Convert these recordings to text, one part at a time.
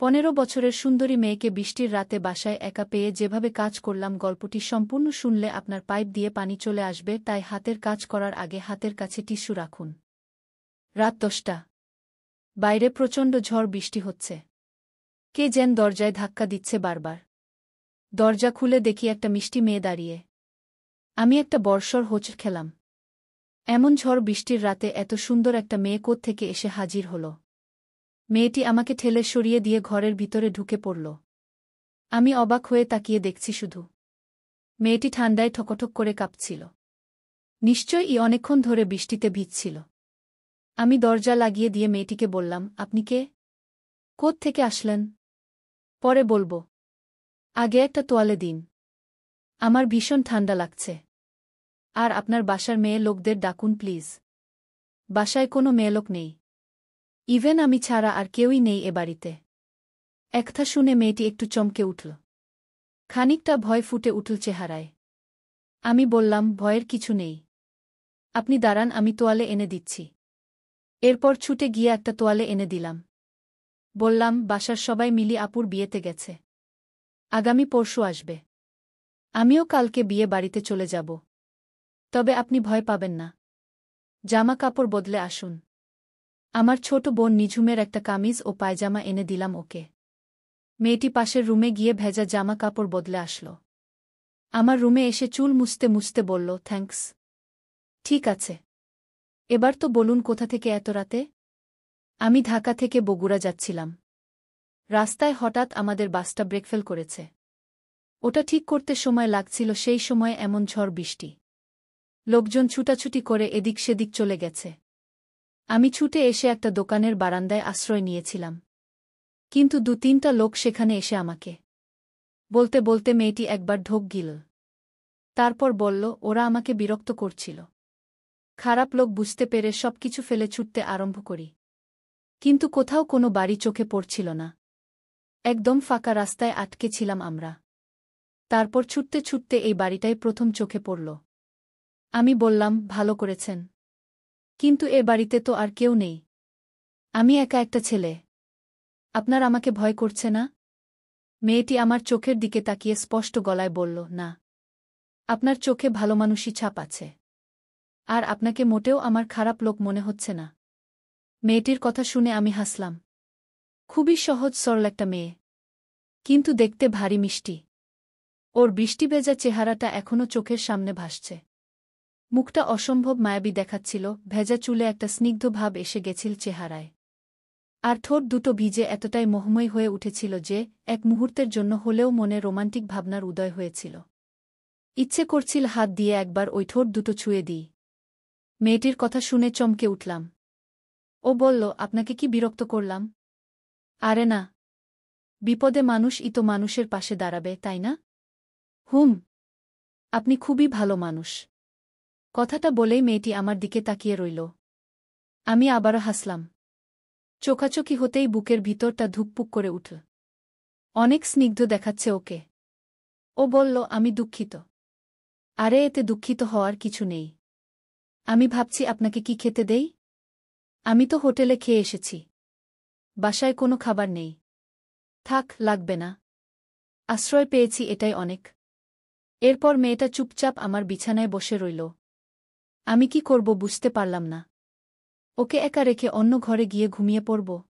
15 বছরের সুন্দরী মেয়েকে বৃষ্টির রাতে বাসায় একা পেয়ে যেভাবে কাজ করলাম গল্পটি সম্পূর্ণ শুনলে আপনার পাইপ দিয়ে পানি চলে আসবে, তাই হাতের কাজ করার আগে হাতের কাছে টিস্যু রাখুন। রাত 10টা। বাইরে প্রচণ্ড ঝড় বৃষ্টি হচ্ছে। কে যেন দরজায় ধাক্কা দিচ্ছে বারবার। দরজা খুলে দেখি একটা মিষ্টি মেয়ে দাঁড়িয়ে। আমি একটা বর্ষর হোঁচট খেলাম। এমন ঝড় বৃষ্টির রাতে এত সুন্দর একটা মেয়ে কোত্থেকে এসে হাজির হল। মেয়েটি আমাকে ঠেলে সরিয়ে দিয়ে ঘরের ভিতরে ঢুকে পড়ল। আমি অবাক হয়ে তাকিয়ে দেখছি শুধু। মেয়েটি ঠান্ডায় ঠকঠক করে কাঁপছিল। নিশ্চয়ই অনেকক্ষণ ধরে বৃষ্টিতে ভিজছিল। আমি দরজা লাগিয়ে দিয়ে মেয়েটিকে বললাম, আপনি কে? কোত্থেকে আসলেন? পরে বলবো। আগে একটা তোয়ালে দিন। আমার ভীষণ ঠান্ডা লাগছে। আর আপনার বাসার মেয়ে লোকদের ডাকুন প্লিজ। বাসায় কোনো মেয়েলোক নেই। ইভেন আমি ছাড়া আর কেউই নেই এ বাড়িতে। একথা শুনে মেয়েটি একটু চমকে উঠল। খানিকটা ভয় ফুটে উঠল চেহারায়। আমি বললাম, ভয়ের কিছু নেই। আপনি দাঁড়ান, আমি তোয়ালে এনে দিচ্ছি। এরপর ছুটে গিয়ে একটা তোয়ালে এনে দিলাম। বললাম, বাসার সবাই মিলি আপুর বিয়েতে গেছে। আগামী পরশু আসবে। আমিও কালকে বিয়ে বাড়িতে চলে যাব। তবে আপনি ভয় পাবেন না। জামা কাপড় বদলে আসুন। আমার ছোট বোন নিঝুমের একটা কামিজ ও পায়জামা এনে দিলাম ওকে। মেয়েটি পাশের রুমে গিয়ে ভেজা জামা কাপড় বদলে আসল। আমার রুমে এসে চুল মুছতে মুছতে বলল, থ্যাঙ্কস। ঠিক আছে। এবার তো বলুন কোথা থেকে এত রাতে? আমি ঢাকা থেকে বগুড়া যাচ্ছিলাম। রাস্তায় হঠাৎ আমাদের বাসটা ব্রেকফেল করেছে। ওটা ঠিক করতে সময় লাগছিল, সেই সময় এমন ঝড় বৃষ্টি। লোকজন ছুটাছুটি করে এদিক সেদিক চলে গেছে। আমি ছুটে এসে একটা দোকানের বারান্দায় আশ্রয় নিয়েছিলাম। কিন্তু 2-3টা লোক সেখানে এসে আমাকে বলতে বলতে মেয়েটি একবার ঢোক গিল। তারপর বলল, ওরা আমাকে বিরক্ত করছিল। খারাপ লোক বুঝতে পেরে সবকিছু ফেলে ছুটতে আরম্ভ করি। কিন্তু কোথাও কোনো বাড়ি চোখে পড়ছিল না। একদম ফাঁকা রাস্তায় আটকে ছিলাম আমরা। তারপর ছুটতে ছুটতে এই বাড়িটাই প্রথম চোখে পড়ল। আমি বললাম, ভালো করেছেন। কিন্তু এ বাড়িতে তো আর কেউ নেই। আমি একা একটা ছেলে। আপনার আমাকে ভয় করছে না? মেয়েটি আমার চোখের দিকে তাকিয়ে স্পষ্ট গলায় বলল, না। আপনার চোখে ভালো মানুষই ছাপ আছে। আর আপনাকে মোটেও আমার খারাপ লোক মনে হচ্ছে না। মেয়েটির কথা শুনে আমি হাসলাম। খুবই সহজ সরল একটা মেয়ে। কিন্তু দেখতে ভারী মিষ্টি। ওর বৃষ্টিভেজা চেহারাটা এখনও চোখের সামনে ভাসছে। মুখটা অসম্ভব মায়াবী দেখাচ্ছিল, ভেজা চুলে একটা স্নিগ্ধ ভাব এসে গেছিল চেহারায়। আর ঠোঁট দুটো ভিজে এতটাই মোহময়ী হয়ে উঠেছিল যে এক মুহূর্তের জন্য হলেও মনে রোমান্টিক ভাবনার উদয় হয়েছিল। ইচ্ছে করছিল হাত দিয়ে একবার ওই ঠোঁট দুটো ছুঁয়ে দিই। মেয়েটির কথা শুনে চমকে উঠলাম। ও বলল, আপনাকে কি বিরক্ত করলাম? আরে না। বিপদে মানুষই তো মানুষের পাশে দাঁড়াবে, তাই না? হুম। আপনি খুবই ভালো মানুষ। কথাটা বলেই মেয়েটি আমার দিকে তাকিয়ে রইল। আমি আবারও হাসলাম। চোখাচোখি হতেই বুকের ভিতরটা ধুকপুক করে উঠল। অনেক স্নিগ্ধ দেখাচ্ছে ওকে। ও বলল, আমি দুঃখিত। আরে এতে দুঃখিত হওয়ার কিছু নেই। আমি ভাবছি আপনাকে কি খেতে দেই? আমি তো হোটেলে খেয়ে এসেছি। বাসায় কোনো খাবার নেই। থাক, লাগবে না। আশ্রয় পেয়েছি এটাই অনেক। এরপর মেয়েটা চুপচাপ আমার বিছানায় বসে রইল। আমি কি করব বুঝতে পারলাম না। ওকে একা রেখে অন্য ঘরে গিয়ে ঘুমিয়ে পড়ব?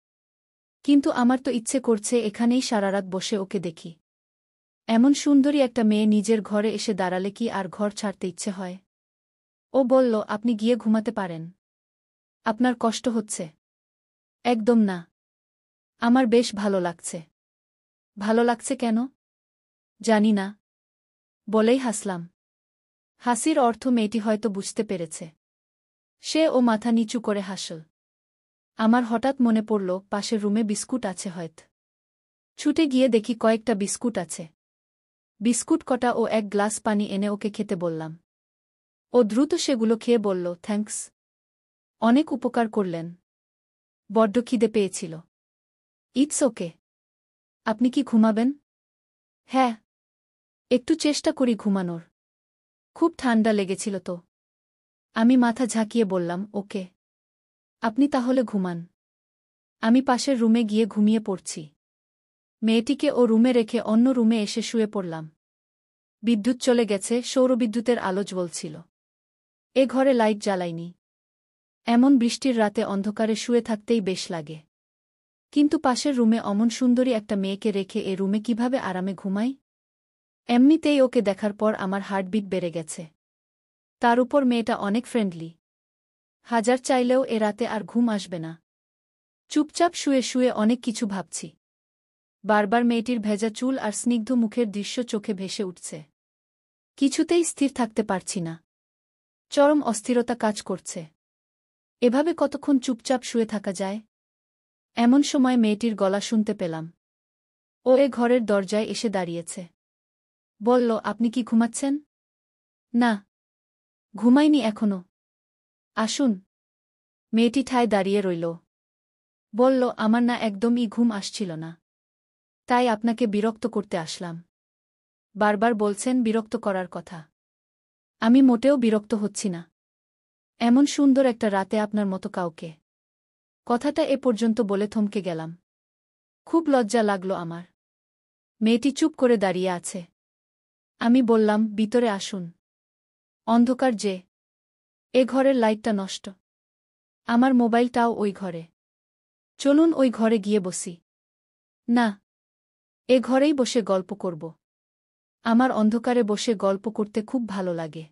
কিন্তু আমার তো ইচ্ছে করছে এখানেই সারারাত বসে ওকে দেখি। এমন সুন্দরী একটা মেয়ে নিজের ঘরে এসে দাঁড়ালে কি আর ঘর ছাড়তে ইচ্ছে হয়? ও বলল, আপনি গিয়ে ঘুমাতে পারেন। আপনার কষ্ট হচ্ছে? একদম না। আমার বেশ ভালো লাগছে। ভালো লাগছে কেন? জানি না। বলেই হাসলাম। হাসির অর্থ মেয়েটি হয়তো বুঝতে পেরেছে। সে ও মাথা নিচু করে হাসল। আমার হঠাৎ মনে পড়ল পাশের রুমে বিস্কুট আছে হয়তো। ছুটে গিয়ে দেখি কয়েকটা বিস্কুট আছে। বিস্কুট কটা ও এক গ্লাস পানি এনে ওকে খেতে বললাম। ও দ্রুত সেগুলো খেয়ে বলল, থ্যাঙ্কস। অনেক উপকার করলেন। বড্ড খিদে পেয়েছিল। It's okay. আপনি কি ঘুমাবেন? হ্যাঁ। একটু চেষ্টা করি ঘুমানোর। খুব ঠান্ডা লেগেছিল তো। আমি মাথা ঝাঁকিয়ে বললাম, ওকে। আপনি তাহলে ঘুমান। আমি পাশের রুমে গিয়ে ঘুমিয়ে পড়ছি। মেয়েটিকে ও রুমে রেখে অন্য রুমে এসে শুয়ে পড়লাম। বিদ্যুৎ চলে গেছে, সৌরবিদ্যুতের আলো জ্বলছিল। এ ঘরে লাইট জ্বালাইনি। এমন বৃষ্টির রাতে অন্ধকারে শুয়ে থাকতেই বেশ লাগে। কিন্তু পাশের রুমে অমন সুন্দরী একটা মেয়েকে রেখে এ রুমে কিভাবে আরামে ঘুমাই? এমনিতেই ওকে দেখার পর আমার হার্টবিট বেড়ে গেছে। তার উপর মেয়েটা অনেক ফ্রেন্ডলি। হাজার চাইলেও এ রাতে আর ঘুম আসবে না। চুপচাপ শুয়ে শুয়ে অনেক কিছু ভাবছি। বারবার মেয়েটির ভেজা চুল আর স্নিগ্ধ মুখের দৃশ্য চোখে ভেসে উঠছে। কিছুতেই স্থির থাকতে পারছি না। চরম অস্থিরতা কাজ করছে। এভাবে কতক্ষণ চুপচাপ শুয়ে থাকা যায়? এমন সময় মেয়েটির গলা শুনতে পেলাম। ও এ ঘরের দরজায় এসে দাঁড়িয়েছে। বলল, আপনি কি ঘুমাচ্ছেন? না, ঘুমাইনি এখনো। আসুন। মেয়েটি ঠায় দাঁড়িয়ে রইল। বলল, আমার না একদমই ঘুম আসছিল না। তাই আপনাকে বিরক্ত করতে আসলাম। বারবার বলছেন বিরক্ত করার কথা। আমি মোটেও বিরক্ত হচ্ছি না। এমন সুন্দর একটা রাতে আপনার মতো কাউকে। কথাটা এ পর্যন্ত বলে থমকে গেলাম। খুব লজ্জা লাগল আমার। মেয়েটি চুপ করে দাঁড়িয়ে আছে। আমি বললাম, ভিতরে আসুন। অন্ধকার যে। এ ঘরের লাইটটা নষ্ট। আমার মোবাইলটাও ওই ঘরে। চলুন ওই ঘরে গিয়ে বসি। না, এ ঘরেই বসে গল্প করব। আমার অন্ধকারে বসে গল্প করতে খুব ভালো লাগে।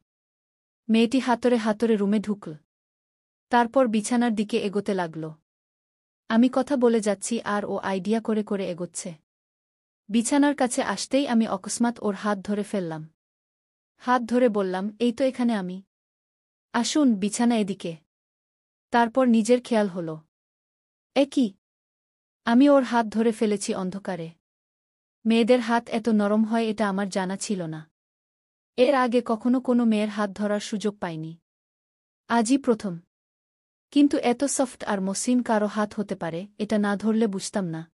মেয়েটি হাতরে হাতরে রুমে ঢুকল। তারপর বিছানার দিকে এগোতে লাগল। আমি কথা বলে যাচ্ছি আর ও আইডিয়া করে করে এগোচ্ছে। বিছানার কাছে আসতেই আমি অকস্মাৎ ওর হাত ধরে ফেললাম। হাত ধরে বললাম, এই তো এখানে আমি। আসুন, বিছানা এদিকে। তারপর নিজের খেয়াল হল। এ কি? আমি ওর হাত ধরে ফেলেছি অন্ধকারে। মেয়েদের হাত এত নরম হয় এটা আমার জানা ছিল না। এর আগে কখনো কোনো মেয়ের হাত ধরার সুযোগ পাইনি। আজই প্রথম। কিন্তু এত সফট আর মসৃণ কারো হাত হতে পারে এটা না ধরলে বুঝতাম না।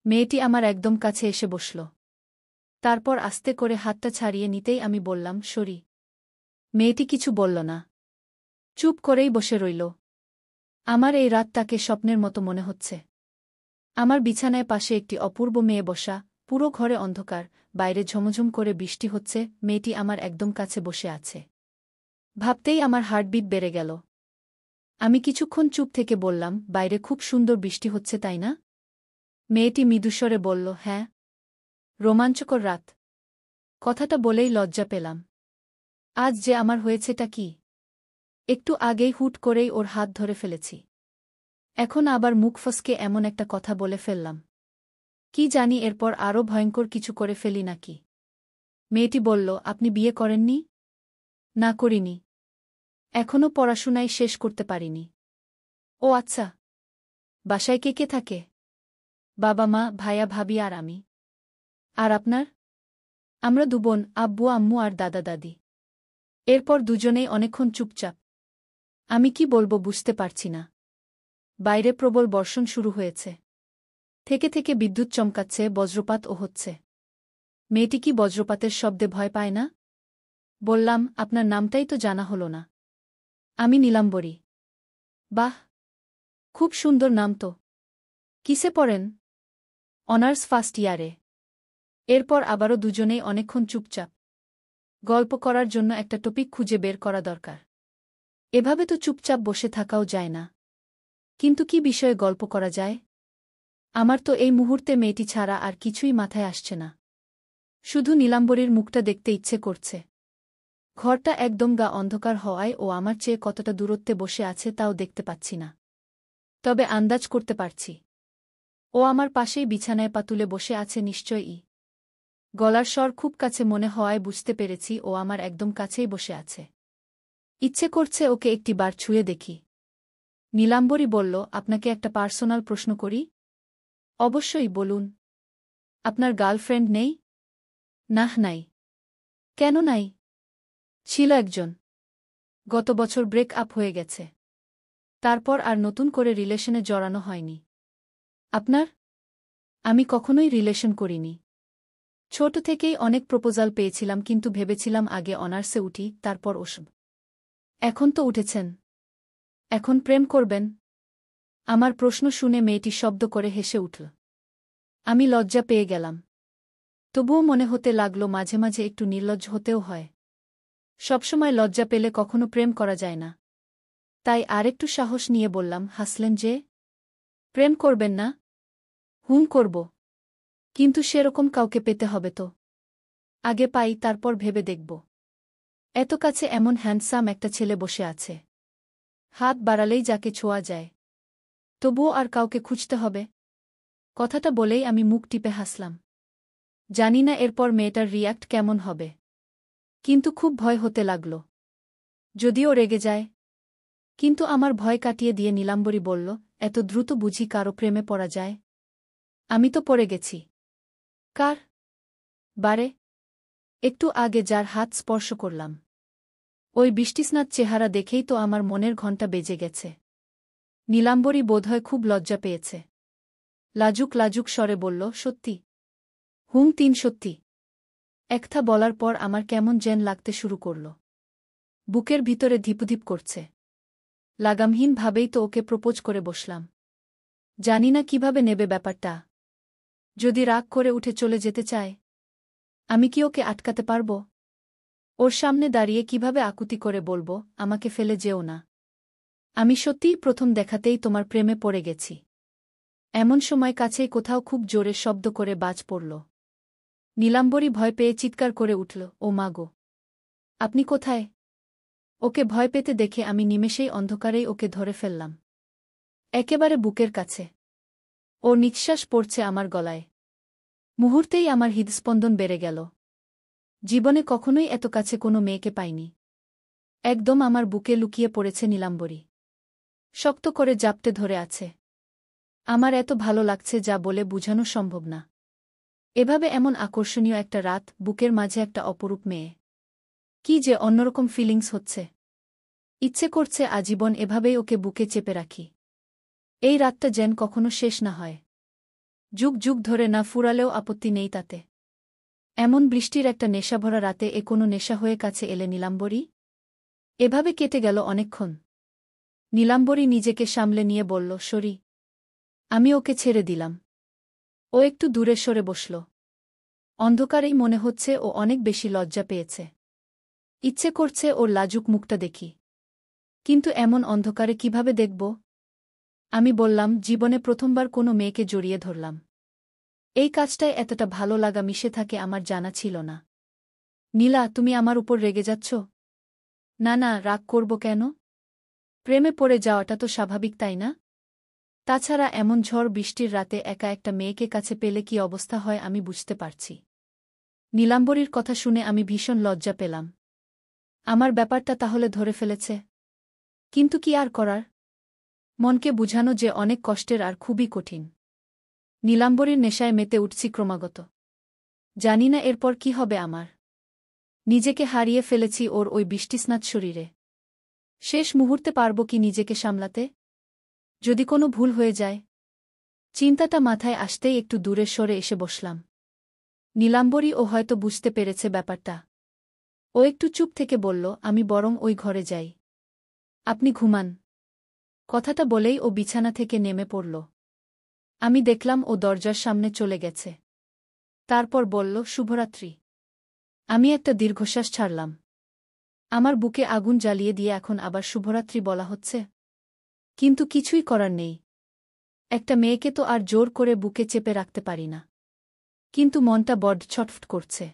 মেয়েটি আমার একদম কাছে এসে বসল। তারপর আস্তে করে হাতটা ছাড়িয়ে নিতেই আমি বললাম, সরি। মেয়েটি কিছু বলল না। চুপ করেই বসে রইল। আমার এই রাতটাকে স্বপ্নের মতো মনে হচ্ছে। আমার বিছানায় পাশে একটি অপূর্ব মেয়ে বসা, পুরো ঘরে অন্ধকার, বাইরে ঝমঝম করে বৃষ্টি হচ্ছে, মেয়েটি আমার একদম কাছে বসে আছে। ভাবতেই আমার হার্টবিট বেড়ে গেল। আমি কিছুক্ষণ চুপ থেকে বললাম, বাইরে খুব সুন্দর বৃষ্টি হচ্ছে তাই না? মেয়েটি মৃদুস্বরে বলল, হ্যাঁ। রোমাঞ্চকর রাত। কথাটা বলেই লজ্জা পেলাম। আজ যে আমার হয়েছেটা কি? একটু আগেই হুট করেই ওর হাত ধরে ফেলেছি। এখন আবার মুখ ফসকে এমন একটা কথা বলে ফেললাম। কি জানি এরপর আরও ভয়ঙ্কর কিছু করে ফেলি নাকি। মেয়েটি বলল, আপনি বিয়ে করেননি? না, করিনি। এখনও পড়াশোনাই শেষ করতে পারিনি। ও আচ্ছা। বাসায় কে কে থাকে? বাবা মা, ভাইয়া ভাবি আর আমি। আর আপনার? আমরা দুবোন, আব্বু আম্মু আর দাদা দাদি। এরপর দুজনেই অনেকক্ষণ চুপচাপ। আমি কি বলবো বুঝতে পারছি না। বাইরে প্রবল বর্ষণ শুরু হয়েছে। থেকে থেকে বিদ্যুৎ চমকাচ্ছে, বজ্রপাতও হচ্ছে। মেয়েটি কি বজ্রপাতের শব্দে ভয় পায় না? বললাম, আপনার নামটাই তো জানা হল না। আমি নীলাম্বরী। বাহ, খুব সুন্দর নাম তো। কিসে পড়েন? অনার্স ফার্স্ট ইয়ারে। এরপর আবারও দুজনেই অনেকক্ষণ চুপচাপ। গল্প করার জন্য একটা টপিক খুঁজে বের করা দরকার। এভাবে তো চুপচাপ বসে থাকাও যায় না। কিন্তু কি বিষয়ে গল্প করা যায়? আমার তো এই মুহূর্তে মেয়েটি ছাড়া আর কিছুই মাথায় আসছে না। শুধু নীলাম্বরীর মুখটা দেখতে ইচ্ছে করছে। ঘরটা একদম গা অন্ধকার হওয়ায় ও আমার চেয়ে কতটা দূরত্বে বসে আছে তাও দেখতে পাচ্ছি না। তবে আন্দাজ করতে পারছি। ও আমার পাশেই বিছানায় পা তুলে বসে আছে নিশ্চয়ই। গলার স্বর খুব কাছে মনে হওয়ায় বুঝতে পেরেছি ও আমার একদম কাছেই বসে আছে। ইচ্ছে করছে ওকে একটি বার ছুঁয়ে দেখি। নীলাম্বরী বলল, আপনাকে একটা পার্সোনাল প্রশ্ন করি? অবশ্যই, বলুন। আপনার গার্লফ্রেন্ড নেই? নাহ, নাই। কেন নাই? ছিল একজন। গত বছর ব্রেক আপ হয়ে গেছে। তারপর আর নতুন করে রিলেশনে জড়ানো হয়নি। আপনার? আমি কখনোই রিলেশন করিনি। ছোট থেকেই অনেক প্রপোজাল পেয়েছিলাম কিন্তু ভেবেছিলাম আগে অনার্সে উঠি, তারপর ওসব। এখন তো উঠেছেন। এখন প্রেম করবেন? আমার প্রশ্ন শুনে মেয়েটি শব্দ করে হেসে উঠল। আমি লজ্জা পেয়ে গেলাম। তবুও মনে হতে লাগল মাঝে মাঝে একটু নির্লজ্জ হতেও হয়। সবসময় লজ্জা পেলে কখনো প্রেম করা যায় না। তাই আরেকটু সাহস নিয়ে বললাম, হাসলেন যে? প্রেম করবেন না? হুম, করব। কিন্তু সেরকম কাউকে পেতে হবে তো। আগে পাই, তারপর ভেবে দেখব। এত কাছে এমন হ্যান্ডসাম একটা ছেলে বসে আছে। হাত বাড়ালেই যাকে ছোঁয়া যায়। তবুও আর কাউকে খুঁজতে হবে? কথাটা বলেই আমি মুখ টিপে হাসলাম। জানি না এরপর মেয়েটার রিয়্যাক্ট কেমন হবে। কিন্তু খুব ভয় হতে লাগল। যদিও রেগে যায়। কিন্তু আমার ভয় কাটিয়ে দিয়ে নীলাম্বরী বলল, এত দ্রুত বুঝি কারো প্রেমে পড়া যায়? আমি তো পড়ে গেছি। কার? বারে? একটু আগে যার হাত স্পর্শ করলাম। ওই বৃষ্টিস্নাত চেহারা দেখেই তো আমার মনের ঘণ্টা বেজে গেছে। নীলাম্বরী বোধহয় খুব লজ্জা পেয়েছে। লাজুক লাজুক স্বরে বলল, সত্যি? হুম, সত্যি। একথা বলার পর আমার কেমন যেন লাগতে শুরু করল। বুকের ভিতরে ধিপুধিপ করছে। লাগামহীনভাবেই তো ওকে প্রপোজ করে বসলাম। জানি না কিভাবে নেবে ব্যাপারটা। যদি রাগ করে উঠে চলে যেতে চায়, আমি কি ওকে আটকাতে পারব? ওর সামনে দাঁড়িয়ে কিভাবে আকুতি করে বলবো, আমাকে ফেলে যেও না। আমি সত্যিই প্রথম দেখাতেই তোমার প্রেমে পড়ে গেছি। এমন সময় কাছেই কোথাও খুব জোরে শব্দ করে বাজ পড়ল। নীলাম্বরী ভয় পেয়ে চিৎকার করে উঠল, ও মা গো! আপনি কোথায়? ওকে ভয় পেতে দেখে আমি নিমেষেই অন্ধকারেই ওকে ধরে ফেললাম। একেবারে বুকের কাছে। ওর নিঃশ্বাস পড়ছে আমার গলায়। মুহূর্তেই আমার হৃদস্পন্দন বেড়ে গেল। জীবনে কখনোই এত কাছে কোনো মেয়েকে পাইনি। একদম আমার বুকে লুকিয়ে পড়েছে নীলাম্বরী। শক্ত করে জাপটে ধরে আছে। আমার এত ভালো লাগছে যা বলে বুঝানো সম্ভব না। এভাবে এমন আকর্ষণীয় একটা রাত, বুকের মাঝে একটা অপরূপ মেয়ে। কি যে অন্যরকম ফিলিংস হচ্ছে। ইচ্ছে করছে আজীবন এভাবেই ওকে বুকে চেপে রাখি। এই রাতটা যেন কখনো শেষ না হয়। যুগ যুগ ধরে না ফুরালেও আপত্তি নেই তাতে। এমন বৃষ্টির একটা নেশাভরা রাতে এ কোনো নেশা হয়ে কাছে এলে নীলাম্বরী? এভাবে কেটে গেল অনেকক্ষণ। নীলাম্বরী নিজেকে সামলে নিয়ে বলল, সরি। আমি ওকে ছেড়ে দিলাম। ও একটু দূরে সরে বসল। অন্ধকারেই মনে হচ্ছে ও অনেক বেশি লজ্জা পেয়েছে। ইচ্ছে করছে ওর লাজুক মুখটা দেখি। কিন্তু এমন অন্ধকারে কিভাবে দেখব? আমি বললাম, জীবনে প্রথমবার কোনো মেয়েকে জড়িয়ে ধরলাম। এই কাজটায় এতটা ভালো লাগা মিশে থাকে আমার জানা ছিল না। নীলা, তুমি আমার উপর রেগে যাচ্ছ? না না, রাগ করব কেন? প্রেমে পড়ে যাওয়াটা তো স্বাভাবিক, তাই না? তাছাড়া এমন ঝড় বৃষ্টির রাতে একা একটা মেয়েকে কাছে পেলে কি অবস্থা হয় আমি বুঝতে পারছি। নীলাম্বরীর কথা শুনে আমি ভীষণ লজ্জা পেলাম। আমার ব্যাপারটা তাহলে ধরে ফেলেছে। কিন্তু কি আর করার? মনকে বুঝানো যে অনেক কষ্টের আর খুবই কঠিন। নীলাম্বরীর নেশায় মেতে উঠছি ক্রমাগত। জানি না এরপর কি হবে আমার। নিজেকে হারিয়ে ফেলেছি ওর ওই বৃষ্টিস্নাত শরীরে। শেষ মুহূর্তে পারব কি নিজেকে সামলাতে? যদি কোনো ভুল হয়ে যায়? চিন্তাটা মাথায় আসতেই একটু দূরে সরে এসে বসলাম। নীলাম্বরী ও হয়তো বুঝতে পেরেছে ব্যাপারটা। ও একটু চুপ থেকে বলল, আমি বরং ওই ঘরে যাই। আপনি ঘুমান। কথাটা বলেই ও বিছানা থেকে নেমে পড়ল। আমি দেখলাম ও দরজার সামনে চলে গেছে। তারপর বলল, শুভরাত্রি। আমি একটা দীর্ঘশ্বাস ছাড়লাম। আমার বুকে আগুন জ্বালিয়ে দিয়ে এখন আবার শুভরাত্রি বলা হচ্ছে? কিন্তু কিছুই করার নেই। একটা মেয়েকে তো আর জোর করে বুকে চেপে রাখতে পারি না। কিন্তু মনটা বড্ড ছটফট করছে।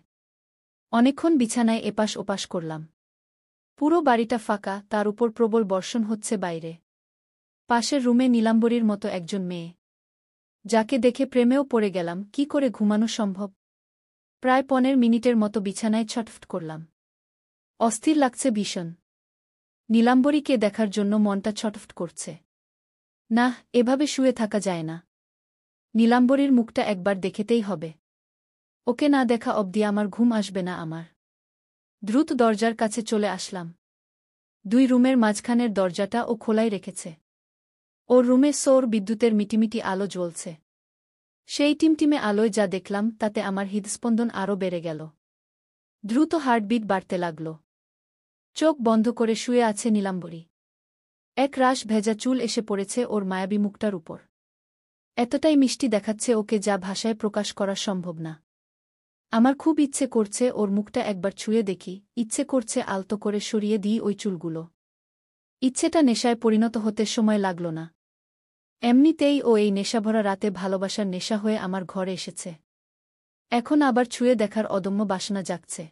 অনেকক্ষণ বিছানায় এপাশ ওপাশ করলাম। পুরো বাড়িটা ফাঁকা, তার উপর প্রবল বর্ষণ হচ্ছে বাইরে। পাশের রুমে নীলাম্বরীর মতো একজন মেয়ে, যাকে দেখে প্রেমেও পড়ে গেলাম। কি করে ঘুমানো সম্ভব? প্রায় 15 মিনিটের মতো বিছানায় ছটফট করলাম। অস্থির লাগছে ভীষণ। নীলাম্বরীকে দেখার জন্য মনটা ছটফট করছে। না, এভাবে শুয়ে থাকা যায় না। নীলাম্বরীর মুখটা একবার দেখেতেই হবে। ওকে না দেখা অবধি আমার ঘুম আসবে না আমার। দ্রুত দরজার কাছে চলে আসলাম। 2 রুমের মাঝখানের দরজাটা ও খোলাই রেখেছে। ওর রুমে সৌর বিদ্যুতের মিটিমিটি আলো জ্বলছে। সেই টিমটিমে আলোয় যা দেখলাম তাতে আমার হৃদস্পন্দন আরও বেড়ে গেল। দ্রুত হার্টবিট বাড়তে লাগল। চোখ বন্ধ করে শুয়ে আছে নীলাম্বরী। এক রাশ ভেজা চুল এসে পড়েছে ওর মায়াবী মুখটার উপর। এতটাই মিষ্টি দেখাচ্ছে ওকে যা ভাষায় প্রকাশ করা সম্ভব না। আমার খুব ইচ্ছে করছে ওর মুখটা একবার ছুঁয়ে দেখি, ইচ্ছে করছে আলতো করে সরিয়ে দিই ওই চুলগুলো। ইচ্ছেটা নেশায় পরিণত হতে সময় লাগল না। এমনিতেই ও এই নেশাভরা রাতে ভালোবাসার নেশা হয়ে আমার ঘরে এসেছে। এখন আবার ছুঁয়ে দেখার অদম্য বাসনা জাগছে।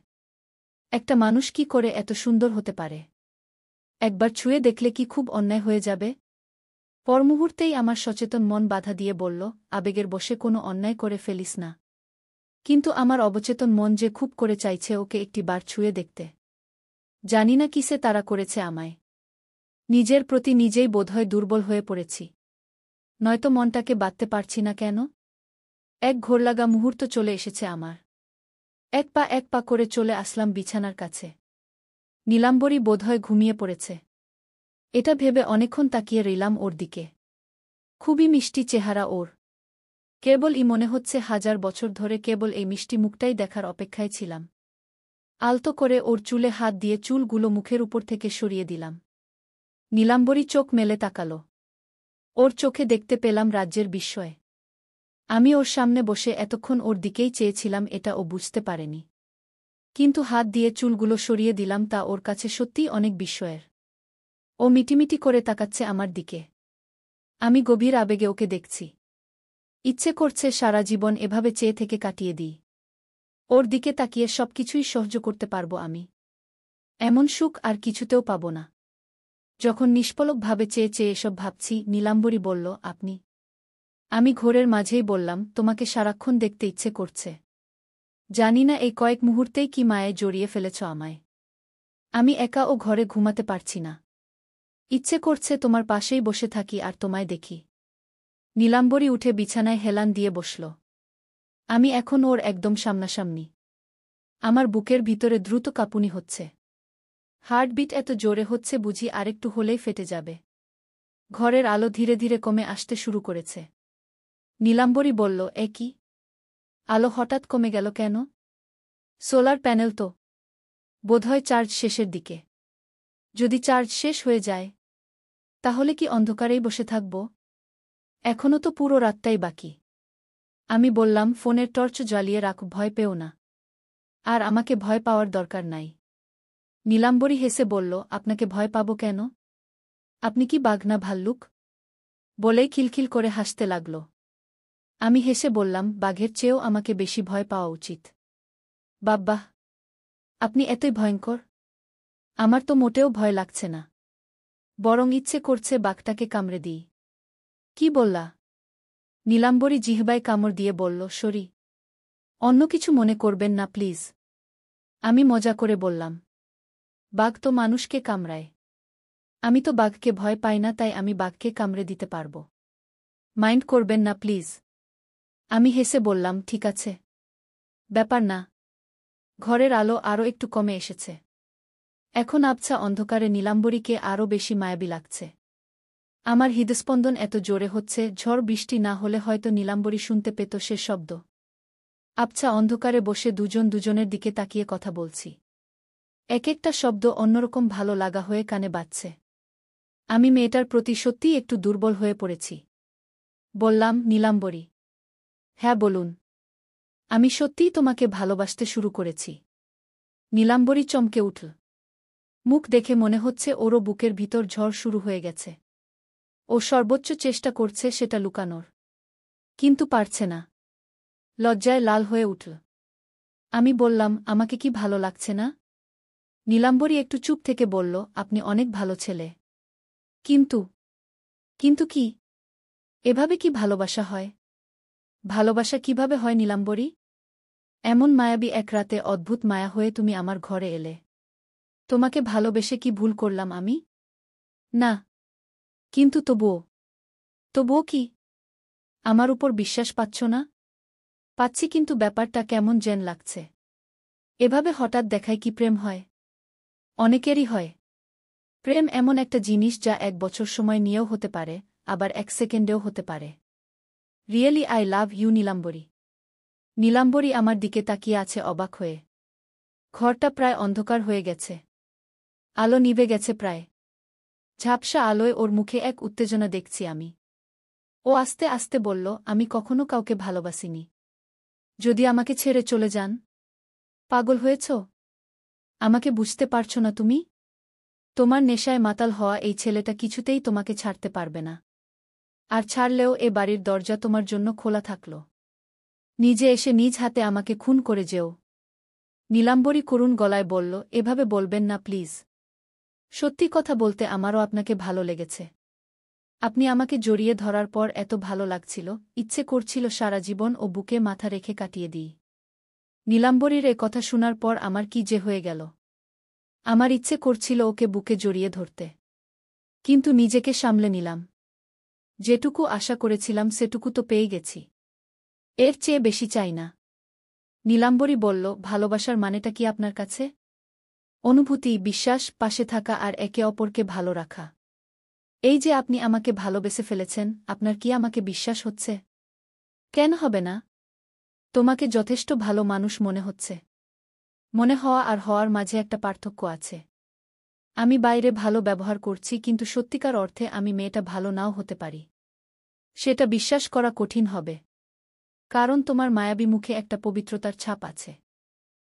একটা মানুষ কি করে এত সুন্দর হতে পারে? একবার ছুঁয়ে দেখলে কি খুব অন্যায় হয়ে যাবে? পরমুহূর্তেই আমার সচেতন মন বাধা দিয়ে বলল, আবেগের বশে কোনো অন্যায় করে ফেলিস না। কিন্তু আমার অবচেতন মন যে খুব করে চাইছে ওকে একটি বার ছুঁয়ে দেখতে। জানি না কিসে তারা করেছে আমায়। নিজের প্রতি নিজেই বোধহয় দুর্বল হয়ে পড়েছি। নয়তো মনটাকে বাঁধতে পারছি না কেন? এক ঘোরলাগা মুহূর্ত চলে এসেছে আমার। এক পা করে চলে আসলাম বিছানার কাছে। নীলাম্বরী বোধহয় ঘুমিয়ে পড়েছে। এটা ভেবে অনেকক্ষণ তাকিয়ে রইলাম ওর দিকে। খুবই মিষ্টি চেহারা ওর। কেবলই মনে হচ্ছে 1000 বছর ধরে কেবল এই মিষ্টি মুখটাই দেখার অপেক্ষায় ছিলাম। আলতো করে ওর চুলে হাত দিয়ে চুলগুলো মুখের উপর থেকে সরিয়ে দিলাম। নীলাম্বরী চোখ মেলে তাকাল। ওর চোখে দেখতে পেলাম রাজ্যের বিস্ময়। আমি ওর সামনে বসে এতক্ষণ ওর দিকেই চেয়েছিলাম, এটা ও বুঝতে পারেনি। কিন্তু হাত দিয়ে চুলগুলো সরিয়ে দিলাম তা ওর কাছে সত্যিই অনেক বিস্ময়ের। ও মিটিমিটি করে তাকাচ্ছে আমার দিকে। আমি গভীর আবেগে ওকে দেখছি। ইচ্ছে করছে সারা জীবন এভাবে চেয়ে থেকে কাটিয়ে দিই। ওর দিকে তাকিয়ে সবকিছুই সহ্য করতে পারব আমি। এমন সুখ আর কিছুতেও পাব না। যখন নিষ্পলকভাবে চেয়ে চেয়ে এসব ভাবছি, নীলাম্বরী বলল, আপনি? আমি ঘোরের মাঝেই বললাম, তোমাকে সারাক্ষণ দেখতে ইচ্ছে করছে। জানি না এই কয়েক মুহূর্তেই কি মায়ায় জড়িয়ে ফেলেছ আমায়। আমি একা ও ঘরে ঘুমাতে পারছি না। ইচ্ছে করছে তোমার পাশেই বসে থাকি আর তোমায় দেখি। নীলাম্বরী উঠে বিছানায় হেলান দিয়ে বসল। আমি এখন ওর একদম সামনাসামনি। আমার বুকের ভিতরে দ্রুত কাঁপুনি হচ্ছে। হার্টবিট এত জোরে হচ্ছে বুঝি আরেকটু হলেই ফেটে যাবে। ঘরের আলো ধীরে ধীরে কমে আসতে শুরু করেছে। নীলাম্বরী বলল, এ কি? আলো হঠাৎ কমে গেল কেন? সোলার প্যানেল তো। বোধহয় চার্জ শেষের দিকে। যদি চার্জ শেষ হয়ে যায়, তাহলে কি অন্ধকারেই বসে থাকব? এখনও তো পুরো রাতটাই বাকি। আমি বললাম, ফোনের টর্চ জ্বালিয়ে রাখ, ভয় পেও না। আর আমাকে ভয় পাওয়ার দরকার নাই। নীলাম্বরী হেসে বলল, আপনাকে ভয় পাব কেন? আপনি কি বাঘ না ভাল্লুক? বলেই খিলখিল করে হাসতে লাগল। আমি হেসে বললাম, বাঘের চেয়েও আমাকে বেশি ভয় পাওয়া উচিত। বাব্বাহ, আপনি এতই ভয়ঙ্কর। আমার তো মোটেও ভয় লাগছে না। বরং ইচ্ছে করছে বাঘটাকে কামড়ে দিই। কি বললা? নীলাম্বরী জিহ্বায় কামড় দিয়ে বলল, সরি। অন্য কিছু মনে করবেন না প্লিজ। আমি মজা করে বললাম, বাঘ তো মানুষকে কামড়ায়। আমি তো বাঘকে ভয় পাই না, তাই আমি বাঘকে কামড়ে দিতে পারব। মাইন্ড করবেন না প্লিজ। আমি হেসে বললাম, ঠিক আছে, ব্যাপার না। ঘরের আলো আরও একটু কমে এসেছে। এখন আবছা অন্ধকারে নীলাম্বরীকে আরও বেশি মায়াবী লাগছে। আমার হৃদস্পন্দন এত জোরে হচ্ছে, ঝড় বৃষ্টি না হলে হয়তো নীলাম্বরী শুনতে পেত সে শব্দ। আবছা অন্ধকারে বসে দুজন দুজনের দিকে তাকিয়ে কথা বলছি। এক একটা শব্দ অন্যরকম ভালো লাগা হয়ে কানে বাজছে। আমি মেয়েটার প্রতি সত্যিই একটু দুর্বল হয়ে পড়েছি। বললাম, নীলাম্বরী। হ্যাঁ বলুন। আমি সত্যিই তোমাকে ভালোবাসতে শুরু করেছি। নীলাম্বরী চমকে উঠল। মুখ দেখে মনে হচ্ছে ওরও বুকের ভিতর ঝড় শুরু হয়ে গেছে। ও সর্বোচ্চ চেষ্টা করছে সেটা লুকানোর। কিন্তু পারছে না। লজ্জায় লাল হয়ে উঠল। আমি বললাম, আমাকে কি ভালো লাগছে না? নীলাম্বরী একটু চুপ থেকে বলল, আপনি অনেক ভালো ছেলে। কিন্তু কিন্তু কি? এভাবে কি ভালোবাসা হয়? ভালোবাসা কিভাবে হয় নীলাম্বরী? এমন মায়াবী এক রাতে অদ্ভুত মায়া হয়ে তুমি আমার ঘরে এলে। তোমাকে ভালোবেসে কি ভুল করলাম আমি? না। কিন্তু তবুও কি? আমার উপর বিশ্বাস পাচ্ছ না? পাচ্ছি, কিন্তু ব্যাপারটা কেমন যেন লাগছে। এভাবে হঠাৎ দেখায় কি প্রেম হয়? অনেকেরই হয়। প্রেম এমন একটা জিনিস যা 1 বছর সময় নিয়েও হতে পারে, আবার 1 সেকেন্ডেও হতে পারে। Really I love you Nilambari. Nilambari আমার দিকে তাকিয়ে আছে অবাক হয়ে। ঘরটা প্রায় অন্ধকার হয়ে গেছে। আলো নিভে গেছে প্রায়। ঝাপসা আলোয় ওর মুখে এক উত্তেজনা দেখছি আমি। ও আস্তে আস্তে বলল, আমি কখনো কাউকে ভালোবাসিনি। যদি আমাকে ছেড়ে চলে যান? পাগল হয়েছ? আমাকে বুঝতে পারছ না তুমি? তোমার নেশায় মাতাল হওয়া এই ছেলেটা কিছুতেই তোমাকে ছাড়তে পারবে না। আর ছাড়লেও এ বাড়ির দরজা তোমার জন্য খোলা থাকল। নিজে এসে নিজ হাতে আমাকে খুন করে যেও। নীলাম্বরী করুণ গলায় বলল, এভাবে বলবেন না প্লিজ। সত্যি কথা বলতে আমারও আপনাকে ভালো লেগেছে। আপনি আমাকে জড়িয়ে ধরার পর এত ভালো লাগছিল, ইচ্ছে করছিল সারা জীবন ও বুকে মাথা রেখে কাটিয়ে দিই। নীলাম্বরীর এ কথা শোনার পর আমার কি যে হয়ে গেল। আমার ইচ্ছে করছিল ওকে বুকে জড়িয়ে ধরতে। কিন্তু নিজেকে সামলে নিলাম। যেটুকু আশা করেছিলাম সেটুকু তো পেয়ে গেছি। এর চেয়ে বেশি চাই না। নীলাম্বরী বলল, ভালোবাসার মানেটা কি আপনার কাছে? অনুভূতি, বিশ্বাস, পাশে থাকা আর একে অপরকে ভালো রাখা। এই যে আপনি আমাকে ভালোবেসে ফেলেছেন, আপনার কি আমাকে বিশ্বাস হচ্ছে? কেন হবে না? তোমাকে যথেষ্ট ভালো মানুষ মনে হচ্ছে। মনে হওয়া আর হওয়ার মাঝে একটা পার্থক্য আছে। আমি বাইরে ভালো ব্যবহার করছি, কিন্তু সত্যিকার অর্থে আমি মেয়েটা ভালো নাও হতে পারি। সেটা বিশ্বাস করা কঠিন হবে। কারণ তোমার মায়াবী মুখে একটা পবিত্রতার ছাপ আছে।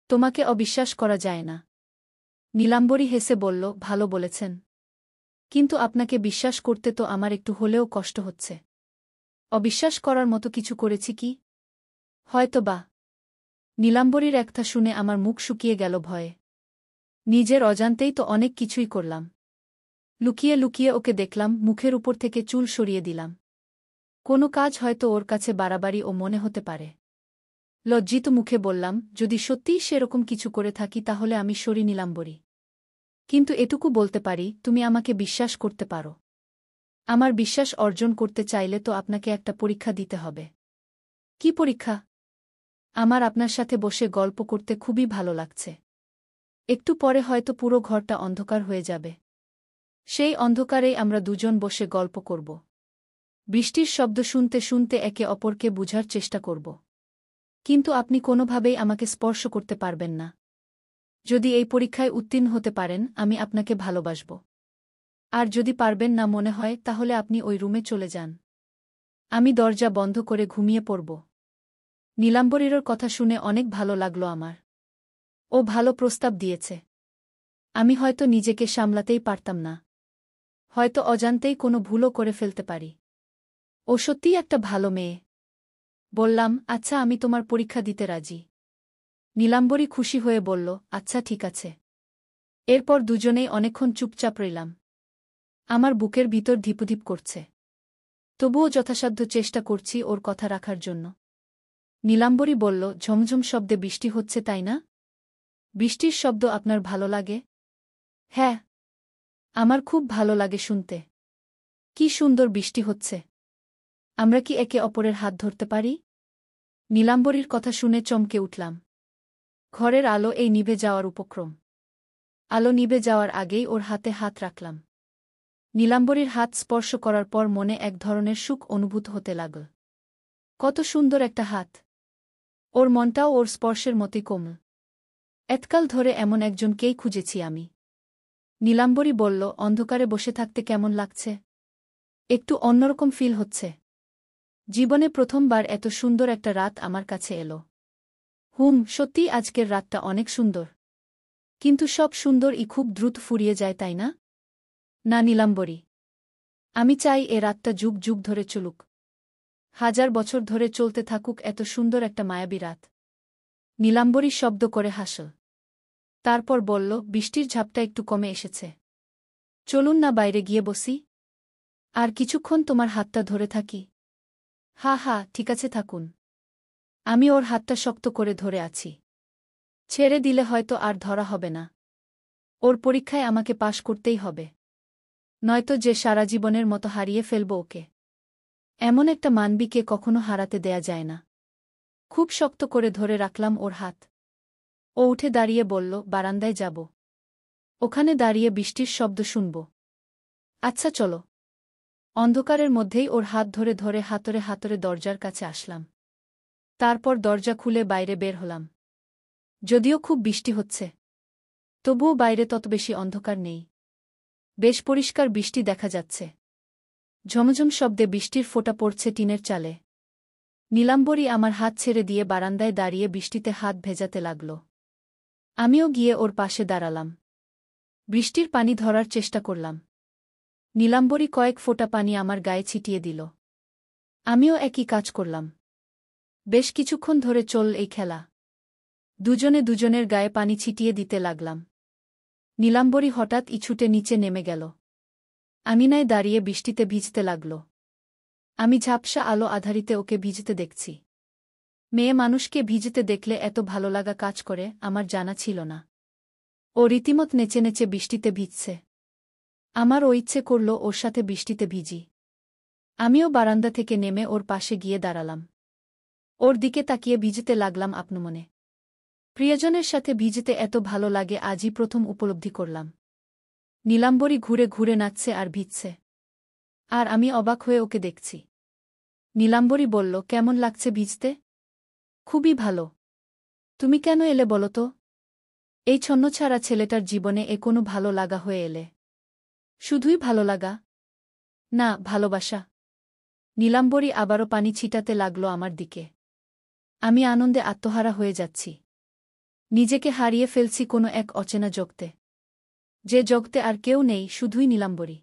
তোমাকে অবিশ্বাস করা যায় না। নীলাম্বরী হেসে বলল, ভালো বলেছেন। কিন্তু আপনাকে বিশ্বাস করতে তো আমার একটু হলেও কষ্ট হচ্ছে। অবিশ্বাস করার মতো কিছু করেছি কি? হয়তো বা। নীলাম্বরীর একটা শুনে আমার মুখ শুকিয়ে গেল ভয়ে। নিজের অজান্তেই তো অনেক কিছুই করলাম। লুকিয়ে লুকিয়ে ওকে দেখলাম, মুখের উপর থেকে চুল সরিয়ে দিলাম। কোনো কাজ হয়তো ওর কাছে বাড়াবাড়ি ও মনে হতে পারে। লজ্জিত মুখে বললাম, যদি সত্যিই সেরকম কিছু করে থাকি তাহলে আমি সরি নীলাম্বরী। কিন্তু এটুকু বলতে পারি, তুমি আমাকে বিশ্বাস করতে পারো। আমার বিশ্বাস অর্জন করতে চাইলে তো আপনাকে একটা পরীক্ষা দিতে হবে। কি পরীক্ষা? আমার আপনার সাথে বসে গল্প করতে খুবই ভালো লাগছে। একটু পরে হয়তো পুরো ঘরটা অন্ধকার হয়ে যাবে। সেই অন্ধকারেই আমরা দুজন বসে গল্প করব। বৃষ্টির শব্দ শুনতে শুনতে একে অপরকে বুঝার চেষ্টা করব। কিন্তু আপনি কোনোভাবেই আমাকে স্পর্শ করতে পারবেন না। যদি এই পরীক্ষায় উত্তীর্ণ হতে পারেন, আমি আপনাকে ভালোবাসব। আর যদি পারবেন না মনে হয়, তাহলে আপনি ওই রুমে চলে যান। আমি দরজা বন্ধ করে ঘুমিয়ে পড়ব। নীলাম্বরীর কথা শুনে অনেক ভালো লাগল আমার। ও ভালো প্রস্তাব দিয়েছে। আমি হয়তো নিজেকে সামলাতেই পারতাম না। হয়তো অজান্তেই কোনো ভুলও করে ফেলতে পারি। ও সত্যিই একটা ভালো মেয়ে। বললাম, আচ্ছা, আমি তোমার পরীক্ষা দিতে রাজি। নীলাম্বরী খুশি হয়ে বলল, আচ্ছা ঠিক আছে। এরপর দুজনেই অনেকক্ষণ চুপচাপ রইলাম। আমার বুকের ভিতর ধিপুধিপ করছে। তবুও যথাসাধ্য চেষ্টা করছি ওর কথা রাখার জন্য। নীলাম্বরী বলল, ঝমঝম শব্দে বৃষ্টি হচ্ছে তাই না? বৃষ্টির শব্দ আপনার ভালো লাগে? হ্যাঁ, আমার খুব ভালো লাগে শুনতে। কি সুন্দর বৃষ্টি হচ্ছে। আমরা কি একে অপরের হাত ধরতে পারি? নীলাম্বরীর কথা শুনে চমকে উঠলাম। ঘরের আলো এই নিভে যাওয়ার উপক্রম। আলো নিভে যাওয়ার আগেই ওর হাতে হাত রাখলাম। নীলাম্বরীর হাত স্পর্শ করার পর মনে এক ধরনের সুখ অনুভূত হতে লাগল। কত সুন্দর একটা হাত! ওর মনটাও ওর স্পর্শের মতোই কোমল। এতকাল ধরে এমন একজনকেই খুঁজেছি আমি। নীলাম্বরী বলল, অন্ধকারে বসে থাকতে কেমন লাগছে? একটু অন্যরকম ফিল হচ্ছে। জীবনে প্রথমবার এত সুন্দর একটা রাত আমার কাছে এলো। সত্যিই আজকের রাতটা অনেক সুন্দর। কিন্তু সব সুন্দরই খুব দ্রুত ফুরিয়ে যায় তাই না? না নীলাম্বরী। আমি চাই এ রাতটা যুগ যুগ ধরে চলুক। 1000 বছর ধরে চলতে থাকুক এত সুন্দর একটা মায়াবী রাত। নীলাম্বরী শব্দ করে হাসল। তারপর বলল, বৃষ্টির ঝাপটা একটু কমে এসেছে। চলুন না বাইরে গিয়ে বসি। আর কিছুক্ষণ তোমার হাতটা ধরে থাকি। হা, ঠিক আছে, থাকুন। আমি ওর হাতটা শক্ত করে ধরে আছি। ছেড়ে দিলে হয়তো আর ধরা হবে না। ওর পরীক্ষায় আমাকে পাশ করতেই হবে। নয়তো যে সারা জীবনের মতো হারিয়ে ফেলব ওকে। এমন একটা মানবীকে কখনো হারাতে দেয়া যায় না। খুব শক্ত করে ধরে রাখলাম ওর হাত। ও উঠে দাঁড়িয়ে বলল, বারান্দায় যাব। ওখানে দাঁড়িয়ে বৃষ্টির শব্দ শুনব। আচ্ছা চলো। অন্ধকারের মধ্যেই ওর হাত ধরে ধরে হাতরে হাতরে দরজার কাছে আসলাম। তারপর দরজা খুলে বাইরে বের হলাম। যদিও খুব বৃষ্টি হচ্ছে, তবুও বাইরে তত বেশি অন্ধকার নেই। বেশ পরিষ্কার বৃষ্টি দেখা যাচ্ছে। ঝমঝম শব্দে বৃষ্টির ফোঁটা পড়ছে টিনের চালে। নীলাম্বরী আমার হাত ছেড়ে দিয়ে বারান্দায় দাঁড়িয়ে বৃষ্টিতে হাত ভেজাতে লাগল। আমিও গিয়ে ওর পাশে দাঁড়ালাম। বৃষ্টির পানি ধরার চেষ্টা করলাম। নীলাম্বরী কয়েক ফোঁটা পানি আমার গায়ে ছিটিয়ে দিল। আমিও একই কাজ করলাম। বেশ কিছুক্ষণ ধরে চল এই খেলা। দুজনে দুজনের গায়ে পানি ছিটিয়ে দিতে লাগলাম। নীলাম্বরী হঠাৎ ইছুটে নিচে নেমে গেল। আমিনায় দাঁড়িয়ে বৃষ্টিতে ভিজতে লাগল। আমি ঝাপসা আলো আধারিতে ওকে ভিজতে দেখছি। মেয়ে মানুষকে ভিজতে দেখলে এত ভালো লাগা কাজ করে আমার জানা ছিল না। ও রীতিমত নেচে নেচে বৃষ্টিতে ভিজছে। আমারও ইচ্ছে করল ওর সাথে বৃষ্টিতে ভিজি। আমিও বারান্দা থেকে নেমে ওর পাশে গিয়ে দাঁড়ালাম। ওর দিকে তাকিয়ে ভিজতে লাগলাম আপনমনে। প্রিয়জনের সাথে ভিজতে এত ভালো লাগে আজই প্রথম উপলব্ধি করলাম। নীলাম্বরী ঘুরে ঘুরে নাচছে আর ভিজছে। আর আমি অবাক হয়ে ওকে দেখছি। নীলাম্বরী বলল, কেমন লাগছে ভিজতে? খুবই ভালো। তুমি কেন এলে বলো তো? এই ছন্নছাড়া ছেলেটার জীবনে এ কোনো ভালো লাগা হয়ে এলে? শুধুই ভালো লাগা? না, ভালোবাসা। নীলাম্বরী আবারও পানি ছিটাতে লাগল আমার দিকে। আমি আনন্দে আত্মহারা হয়ে যাচ্ছি। নিজেকে হারিয়ে ফেলছি কোনো এক অচেনা জগতে। যে জগতে আর কেউ নেই, শুধুই নীলাম্বরী।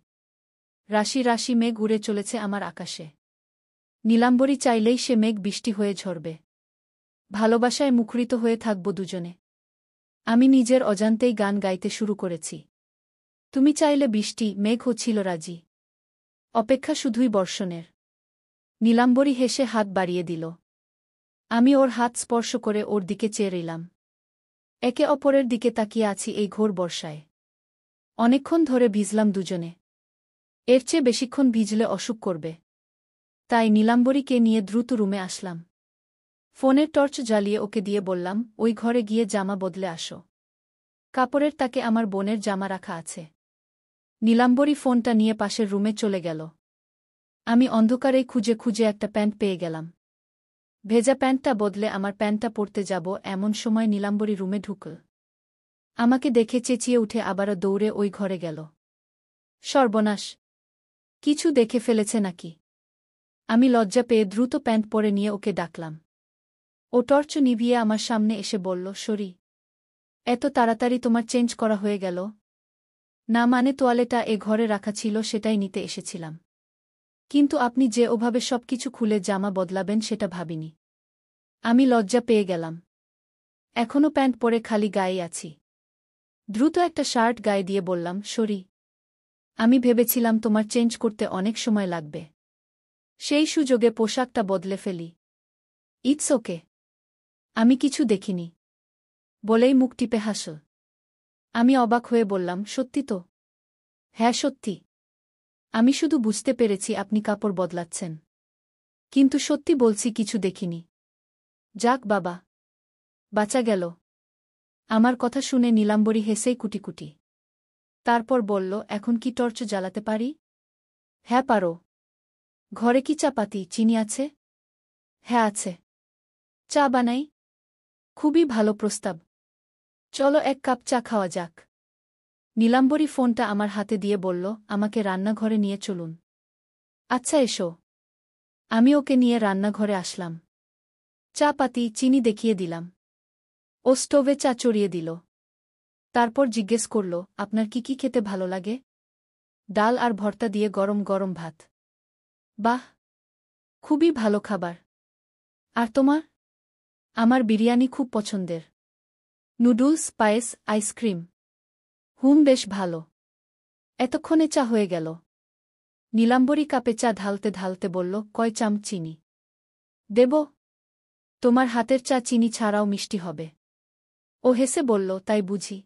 রাশি রাশি মেঘ উড়ে চলেছে আমার আকাশে। নীলাম্বরী চাইলেই সে মেঘ বৃষ্টি হয়ে ঝরবে। ভালোবাসায় মুখরিত হয়ে থাকব দুজনে। আমি নিজের অজান্তেই গান গাইতে শুরু করেছি। তুমি চাইলে বৃষ্টি, মেঘও ছিল রাজি। অপেক্ষা শুধুই বর্ষণের। নীলাম্বরী হেসে হাত বাড়িয়ে দিল। আমি ওর হাত স্পর্শ করে ওর দিকে চেয়ে রইলাম। একে অপরের দিকে তাকিয়ে আছি এই ঘোর বর্ষায়। অনেকক্ষণ ধরে ভিজলাম দুজনে। এর চেয়ে বেশিক্ষণ ভিজলে অসুখ করবে। তাই নীলাম্বরীকে নিয়ে দ্রুত রুমে আসলাম। ফোনের টর্চ জ্বালিয়ে ওকে দিয়ে বললাম, ওই ঘরে গিয়ে জামা বদলে আসো। কাপড়ের তাকে আমার বোনের জামা রাখা আছে। নীলাম্বরী ফোনটা নিয়ে পাশের রুমে চলে গেল। আমি অন্ধকারেই খুঁজে খুঁজে একটা প্যান্ট পেয়ে গেলাম। ভেজা প্যান্টটা বদলে আমার প্যান্টটা পরতে যাব এমন সময় নীলাম্বরী রুমে ঢুকল। আমাকে দেখে চেঁচিয়ে উঠে আবারও দৌড়ে ওই ঘরে গেল। সর্বনাশ! কিছু দেখে ফেলেছে নাকি? আমি লজ্জা পেয়ে দ্রুত প্যান্ট পরে নিয়ে ওকে ডাকলাম। ও টর্চ নিভিয়ে আমার সামনে এসে বলল, সরি। এত তাড়াতাড়ি তোমার চেঞ্জ করা হয়ে গেল? না মানে তোয়ালেটা এ ঘরে রাখা ছিল, সেটাই নিতে এসেছিলাম। কিন্তু আপনি যে ওভাবে সবকিছু খুলে জামা বদলাবেন সেটা ভাবিনি। আমি লজ্জা পেয়ে গেলাম। এখনও প্যান্ট পরে খালি গায়ে আছি। দ্রুত একটা শার্ট গায়ে দিয়ে বললাম, সরি। আমি ভেবেছিলাম তোমার চেঞ্জ করতে অনেক সময় লাগবে। সেই সুযোগে পোশাকটা বদলে ফেলি। It's okay. আমি কিছু দেখিনি বলেই মুখ টিপে হাসল। আমি অবাক হয়ে বললাম, সত্যি তো? হ্যাঁ সত্যি। আমি শুধু বুঝতে পেরেছি আপনি কাপড় বদলাচ্ছেন। কিন্তু সত্যি বলছি কিছু দেখিনি। যাক বাবা, বাঁচা গেল। আমার কথা শুনে নীলাম্বরী হেসেই কুটিকুটি। তারপর বলল, এখন কি টর্চ জ্বালাতে পারি? হ্যাঁ পারো। ঘরে কি চাপাতি, চিনি আছে? হ্যাঁ আছে। চা বানাই? খুবই ভালো প্রস্তাব। চলো এক কাপ চা খাওয়া যাক। নীলাম্বরী ফোনটা আমার হাতে দিয়ে বলল, আমাকে রান্নাঘরে নিয়ে চলুন। আচ্ছা এসো। আমি ওকে নিয়ে রান্নাঘরে আসলাম। চা পাতি, চিনি দেখিয়ে দিলাম। ও স্টোভে চা চড়িয়ে দিল। তারপর জিজ্ঞেস করল, আপনার কি কি খেতে ভালো লাগে? ডাল আর ভর্তা দিয়ে গরম গরম ভাত। বাহ, খুবই ভালো খাবার। আর তোমার? আমার বিরিয়ানি খুব পছন্দের। নুডলস, পায়েস, আইসক্রিম। বেশ ভালো। এতক্ষণে চা হয়ে গেল। নীলাম্বরী কাপে চা ঢালতে ঢালতে বলল, কয় চামচ চিনি দেব? তোমার হাতের চা চিনি ছাড়াও মিষ্টি হবে। ও হেসে বলল, তাই বুঝি।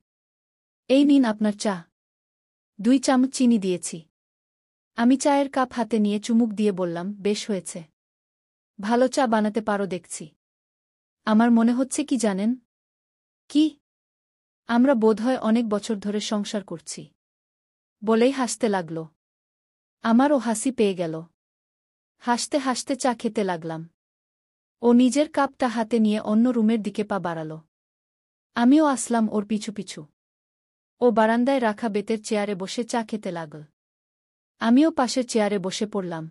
এই নিন আপনার চা। 2 চামচ চিনি দিয়েছি। আমি চায়ের কাপ হাতে নিয়ে চুমুক দিয়ে বললাম, বেশ হয়েছে। ভালো চা বানাতে পারো দেখছি। আমার মনে হচ্ছে কি জানেন? কি? আমরা বোধহয় অনেক বছর ধরে সংসার করছি। বলেই হাসতে লাগল। আমারও হাসি পেয়ে গেল। হাসতে হাসতে চা খেতে লাগলাম। ও নিজের কাপটা হাতে নিয়ে অন্য রুমের দিকে পা বাড়াল। আমিও আসলাম ওর পিছু পিছু। ও বারান্দায় রাখা বেতের চেয়ারে বসে চা খেতে লাগল। আমিও পাশের চেয়ারে বসে পড়লাম।